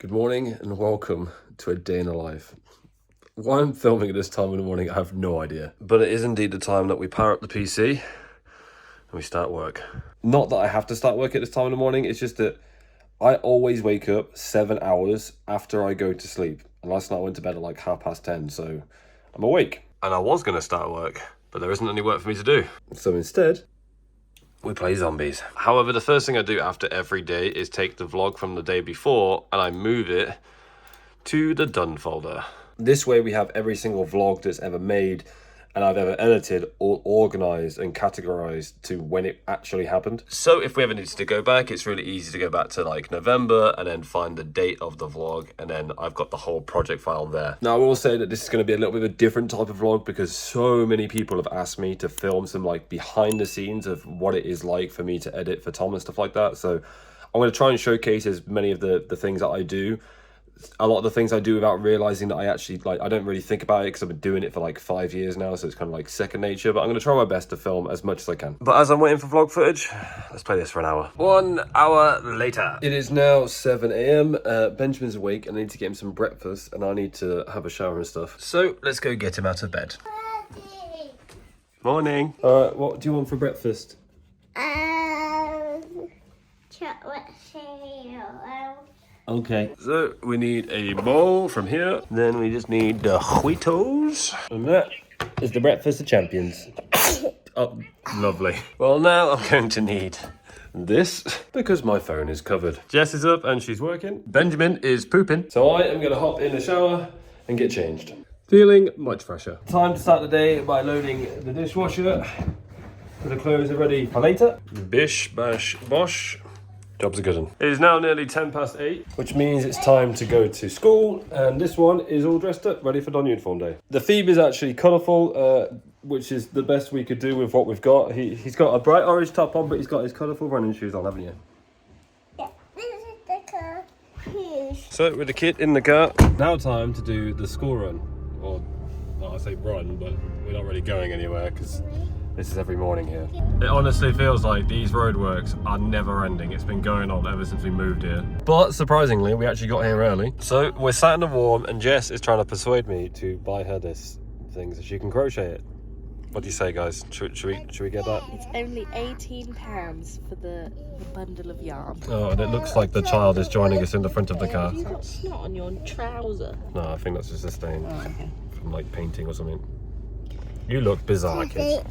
Good morning and welcome to a day in the life. Why I'm filming at this time in the morning, I have no idea. But it is indeed the time that we power up the PC and we start work. Not that I have to start work at this time in the morning, it's just that I always wake up 7 hours after I go to sleep. And last night I went to bed at like 10:30, so I'm awake. And I was going to start work, but there isn't any work for me to do. So instead, we play zombies. However, the first thing I do after every day is take the vlog from the day before and I move it to the done folder. This way we have every single vlog that's ever made and I've ever edited all organized and categorized to when it actually happened. So if we ever needed to go back, it's really easy to go back to like November and then find the date of the vlog, and then I've got the whole project file there. Now I will say that this is going to be a little bit of a different type of vlog because so many people have asked me to film some like behind the scenes of what it is like for me to edit for Tom and stuff like that. So I'm going to try and showcase as many of the things that I do. A lot of the things I do without realizing that I actually like, I don't really think about it because I've been doing it for like 5 years now, so it's kind of like second nature. But I'm going to try my best to film as much as I can. But as I'm waiting for vlog footage, let's play this for an hour. 1 hour later. It is now 7 a.m. Benjamin's awake and I need to get him some breakfast and I need to have a shower and stuff. So let's go get him out of bed. Morning. Alright, what do you want for breakfast? Chocolate cereal. Okay, so we need a bowl from here. Then we just need the Whittles. And that is the breakfast of champions. Oh, lovely. Well, now I'm going to need this because my phone is covered. Jess is up and she's working. Benjamin is pooping. So I am going to hop in the shower and get changed. Feeling much fresher. Time to start the day by loading the dishwasher. The clothes are ready for later. Bish, bash, bosh. Job's a good one. It is now nearly 8:10, which means it's time to go to school. And this one is all dressed up, ready for non-uniform day. The Phoebe is actually colourful, which is the best we could do with what we've got. He's got a bright orange top on, but he's got his colourful running shoes on, haven't you? Yeah, this is the car shoes. So with the kid in the car, now time to do the school run. Or, well, I say run, but we're not really going anywhere because this is every morning here. It honestly feels like these roadworks are never ending. It's been going on ever since we moved here. But surprisingly, we actually got here early. So we're sat in the warm and Jess is trying to persuade me to buy her this thing so she can crochet it. What do you say, guys? Should we get that? It's only £18 for the bundle of yarn. Oh, and it looks like the child is joining us in the front of the car. Have you got snot on your trouser? No, I think that's just a stain okay. from like painting or something. You look bizarre, kid.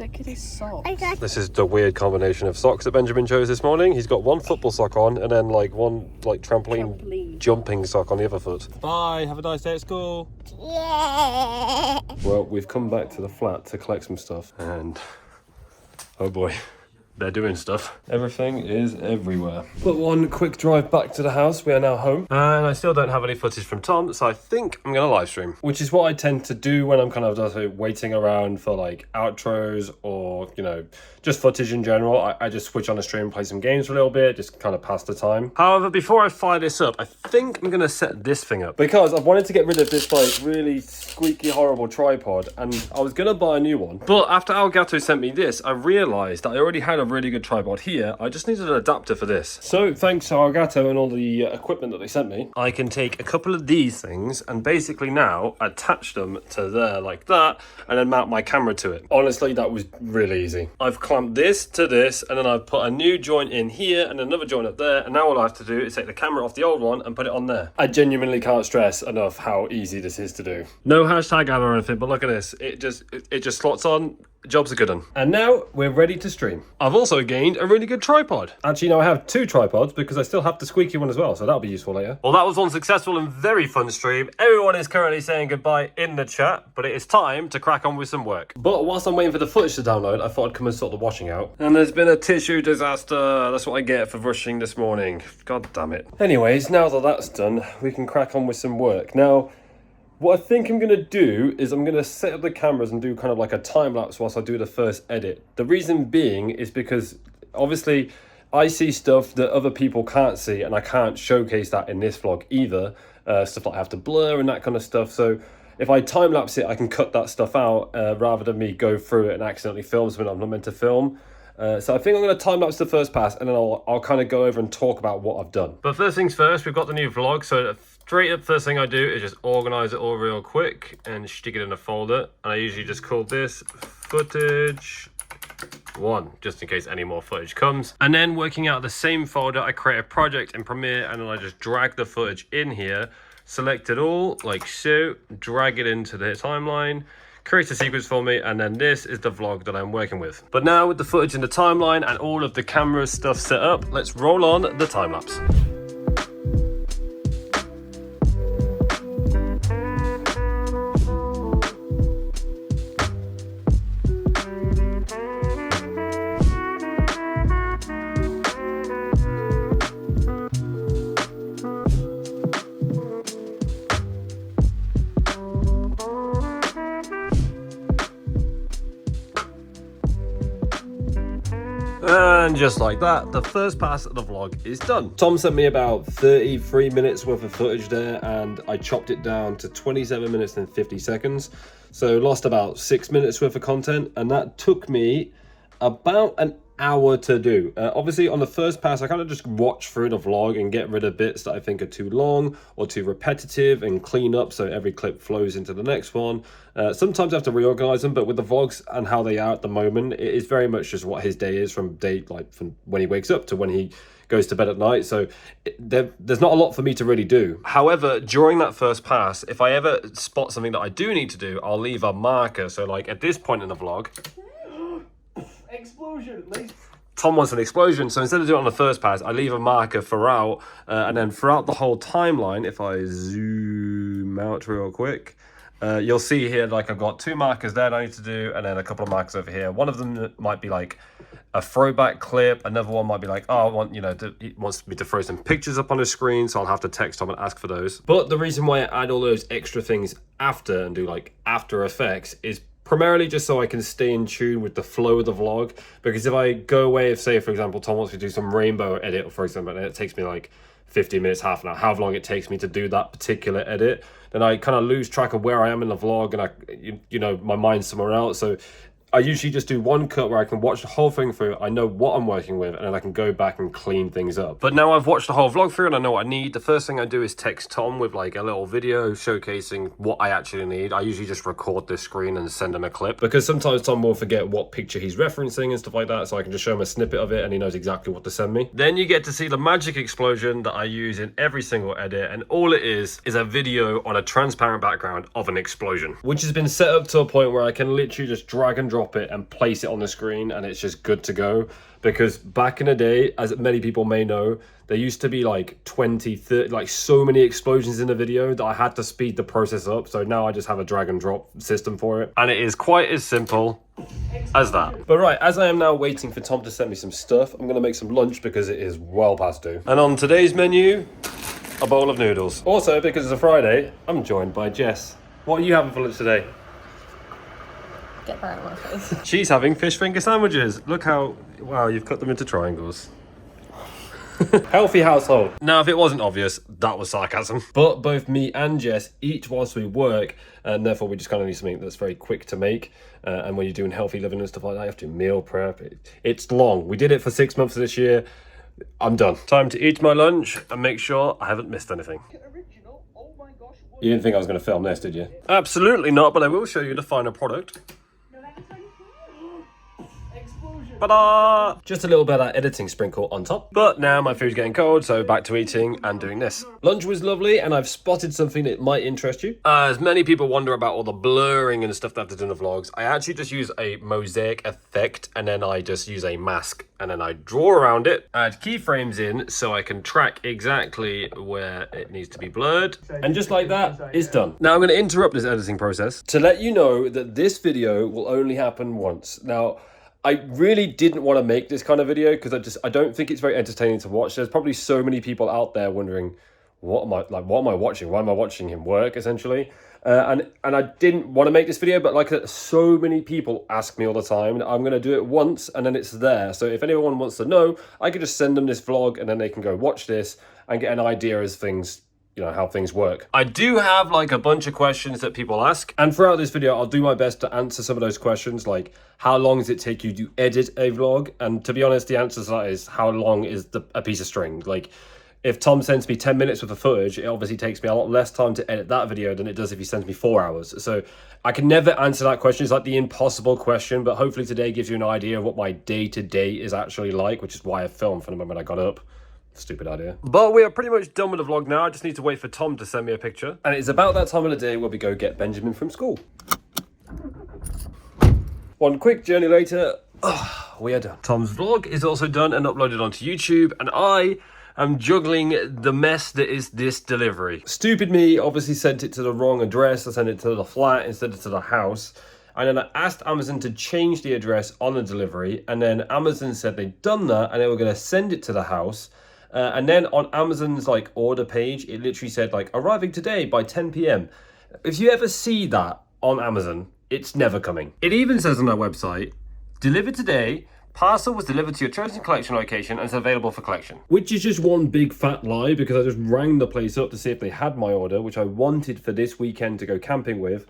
Look at his socks. This is the weird combination of socks that Benjamin chose this morning. He's got one football sock on and then like one like trampoline jumping sock on the other foot. Bye, have a nice day at school. Yeah. Well, we've come back to the flat to collect some stuff and oh boy, they're doing stuff. Everything is everywhere. But one quick drive back to the house. We are now home. And I still don't have any footage from Tom, so I think I'm going to live stream. Which is what I tend to do when I'm kind of just waiting around for like outros or, you know, just footage in general. I just switch on a stream, play some games for a little bit, just kind of pass the time. However, before I fire this up, I think I'm going to set this thing up. Because I've wanted to get rid of this like really squeaky, horrible tripod. And I was going to buy a new one. But after Elgato sent me this, I realised that I already had a really good tripod here. I just needed an adapter for this. So thanks to Elgato and all the equipment that they sent me, I can take a couple of these things and basically now attach them to there like that and then mount my camera to it. Honestly, that was really easy. I've clamped this to this and then I've put a new joint in here and another joint up there, and now all I have to do is take the camera off the old one and put it on there. I genuinely can't stress enough how easy this is to do. No hashtag ad or anything, but look at this. It just slots on. Job's a good one. And now we're ready to stream. I've also gained a really good tripod. Actually, no, I have 2 tripods because I still have the squeaky one as well, so that'll be useful later. Well, that was one successful and very fun stream. Everyone is currently saying goodbye in the chat, but it is time to crack on with some work. But whilst I'm waiting for the footage to download, I thought I'd come and sort the washing out. And there's been a tissue disaster. That's what I get for rushing this morning. God damn it. Anyways, now that that's done, we can crack on with some work. Now, what I think I'm going to do is I'm going to set up the cameras and do kind of like a time lapse whilst I do the first edit. The reason being is because obviously I see stuff that other people can't see and I can't showcase that in this vlog either. Stuff like I have to blur and that kind of stuff. So if I time lapse it, I can cut that stuff out rather than me go through it and accidentally film something I'm not meant to film. So I think I'm going to time-lapse the first pass, and then I'll kind of go over and talk about what I've done. But first things first, we've got the new vlog. So straight up, first thing I do is just organize it all real quick and stick it in a folder. And I usually just call this footage 1, just in case any more footage comes. And then working out the same folder, I create a project in Premiere, and then I just drag the footage in here, select it all like so, drag it into the timeline, create a sequence for me, and then this is the vlog that I'm working with. But now with the footage in the timeline and all of the camera stuff set up, let's roll on the time lapse. And just like that, the first pass of the vlog is done. Tom sent me about 33 minutes worth of footage there, and I chopped it down to 27 minutes and 50 seconds. So lost about 6 minutes worth of content, and that took me about an hour to do. Obviously on the first pass, I kind of just watch through the vlog and get rid of bits that I think are too long or too repetitive and clean up so every clip flows into the next one. Sometimes I have to reorganize them, but with the vlogs and how they are at the moment, it is very much just what his day is from when he wakes up to when he goes to bed at night. So there's not a lot for me to really do. However, during that first pass, if I ever spot something that I do need to do, I'll leave a marker. So like at this point in the vlog, explosion. Tom wants an explosion, so instead of doing it on the first pass, I leave a marker throughout, and then throughout the whole timeline, if I zoom out real quick, you'll see here like I've got 2 markers there that I need to do, and then a couple of markers over here. One of them might be like a throwback clip, another one might be like, oh, I want, he wants me to throw some pictures up on the screen, so I'll have to text Tom and ask for those. But the reason why I add all those extra things after and do like After Effects is primarily just so I can stay in tune with the flow of the vlog. Because if I go away, if say for example Tom wants me to do some rainbow edit, for example, and it takes me like 50 minutes, half an hour, however long it takes me to do that particular edit, then I kind of lose track of where I am in the vlog, and my mind's somewhere else. So I usually just do one cut where I can watch the whole thing through. I know what I'm working with, and then I can go back and clean things up. But now I've watched the whole vlog through and I know what I need. The first thing I do is text Tom with like a little video showcasing what I actually need. I usually just record this screen and send him a clip, because sometimes Tom will forget what picture he's referencing and stuff like that. So I can just show him a snippet of it and he knows exactly what to send me. Then you get to see the magic explosion that I use in every single edit. And all it is a video on a transparent background of an explosion, which has been set up to a point where I can literally just drag and drop it and place it on the screen, and it's just good to go. Because back in the day, as many people may know, there used to be like 20, 30, like so many explosions in the video that I had to speed the process up. So now I just have a drag and drop system for it, and it is quite as simple as that. But right, as I am now waiting for Tom to send me some stuff, I'm gonna make some lunch because it is well past due. And on today's menu, a bowl of noodles. Also, because it's a Friday, I'm joined by Jess. What are you having for lunch today? Get that out of my face. She's having fish finger sandwiches. Look how, wow, you've cut them into triangles. Healthy household. Now, if it wasn't obvious, that was sarcasm. But both me and Jess eat whilst we work, and therefore we just kind of need something that's very quick to make. And when you're doing healthy living and stuff like that, you have to meal prep. It's long. We did it for 6 months this year. I'm done. Time to eat my lunch and make sure I haven't missed anything. You didn't think I was going to film this, did you? Absolutely not, but I will show you the final product. Ta-da! Just a little bit of that editing sprinkle on top. But now my food's getting cold, so back to eating and doing this. Lunch was lovely, and I've spotted something that might interest you. As many people wonder about all the blurring and stuff that I have to do in the vlogs, I actually just use a mosaic effect, and then I just use a mask, and then I draw around it, add keyframes in so I can track exactly where it needs to be blurred. And just like that, it's done. Now I'm going to interrupt this editing process to let you know that this video will only happen once. Now, I really didn't want to make this kind of video because I don't think it's very entertaining to watch. There's probably so many people out there wondering, what am I watching? Why am I watching him work, essentially? And I didn't want to make this video, but like so many people ask me all the time, and I'm going to do it once and then it's there. So if anyone wants to know, I could just send them this vlog and then they can go watch this and get an idea as things you know, how things work. I do have like a bunch of questions that people ask, and throughout this video I'll do my best to answer some of those questions, like how long does it take you to edit a vlog? And to be honest, the answer to that is how long is a piece of string. Like if Tom sends me 10 minutes worth of footage, it obviously takes me a lot less time to edit that video than it does if he sends me 4 hours. So I can never answer that question. It's like the impossible question, but hopefully today gives you an idea of what my day-to-day is actually like, which is why I filmed from the moment I got up. Stupid idea. But we are pretty much done with the vlog now. I just need to wait for Tom to send me a picture. And it's about that time of the day where we go get Benjamin from school. One quick journey later, we are done. Tom's vlog is also done and uploaded onto YouTube, and I am juggling the mess that is this delivery. Stupid me obviously sent it to the wrong address. I sent it to the flat instead of to the house. And then I asked Amazon to change the address on the delivery, and then Amazon said they'd done that and they were going to send it to the house. And then on Amazon's like order page, it literally said like arriving today by 10 p.m. If you ever see that on Amazon, it's never coming. It even says on their website, delivered today, parcel was delivered to your chosen collection location and is available for collection. Which is just one big fat lie, because I just rang the place up to see if they had my order, which I wanted for this weekend to go camping with.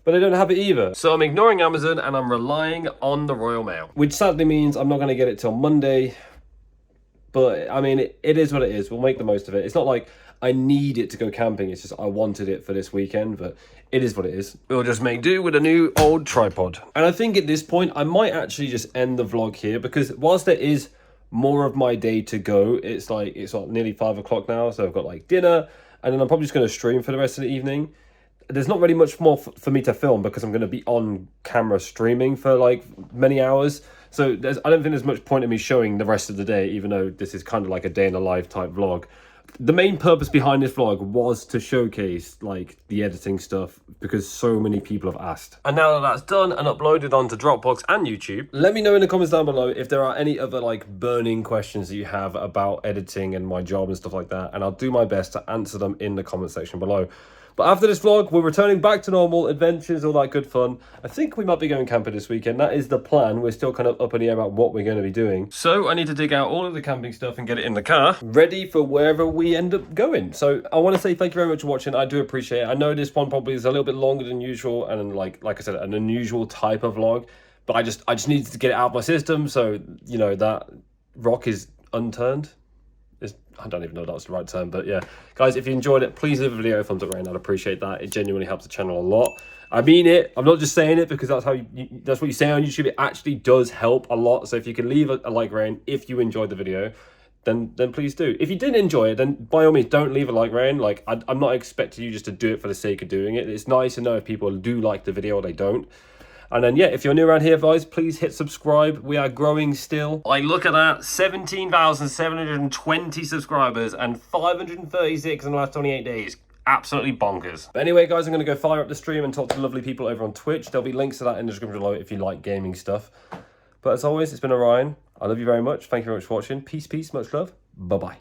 But they don't have it either. So I'm ignoring Amazon and I'm relying on the Royal Mail. Which sadly means I'm not going to get it till Monday. But I mean, it is what it is. We'll make the most of it. It's not like I need it to go camping. It's just I wanted it for this weekend, but it is what it is. We'll just make do with a new old tripod. And I think at this point, I might actually just end the vlog here, because whilst there is more of my day to go, it's like nearly 5 o'clock now. So I've got like dinner, and then I'm probably just going to stream for the rest of the evening. There's not really much more for me to film because I'm going to be on camera streaming for like many hours. So I don't think there's much point in me showing the rest of the day, even though this is kind of like a day in the life type vlog. The main purpose behind this vlog was to showcase like the editing stuff, because so many people have asked. And now that that's done and uploaded onto Dropbox and YouTube, let me know in the comments down below if there are any other like burning questions that you have about editing and my job and stuff like that. And I'll do my best to answer them in the comment section below. But after this vlog, we're returning back to normal, adventures, all that good fun. I think we might be going camping this weekend. That is the plan. We're still kind of up in the air about what we're going to be doing. So I need to dig out all of the camping stuff and get it in the car, ready for wherever we end up going. So I want to say thank you very much for watching. I do appreciate it. I know this one probably is a little bit longer than usual, and like I said, an unusual type of vlog. But I just needed to get it out of my system. So, you know, that rock is unturned. I don't even know if that's the right term, but yeah. Guys, if you enjoyed it, please leave a video a thumbs up right now. I'd appreciate that. It genuinely helps the channel a lot. I mean it. I'm not just saying it because that's how that's what you say on YouTube. It actually does help a lot. So if you can leave a like rating if you enjoyed the video, then please do. If you didn't enjoy it, then by all means don't leave a like rating. Like I'm not expecting you just to do it for the sake of doing it. It's nice to know if people do like the video or they don't. And then, yeah, if you're new around here, guys, please hit subscribe. We are growing still. Like, look at that. 17,720 subscribers and 536 in the last 28 days. Absolutely bonkers. But anyway, guys, I'm going to go fire up the stream and talk to lovely people over on Twitch. There'll be links to that in the description below if you like gaming stuff. But as always, it's been Orion. I love you very much. Thank you very much for watching. Peace, peace, much love. Bye-bye.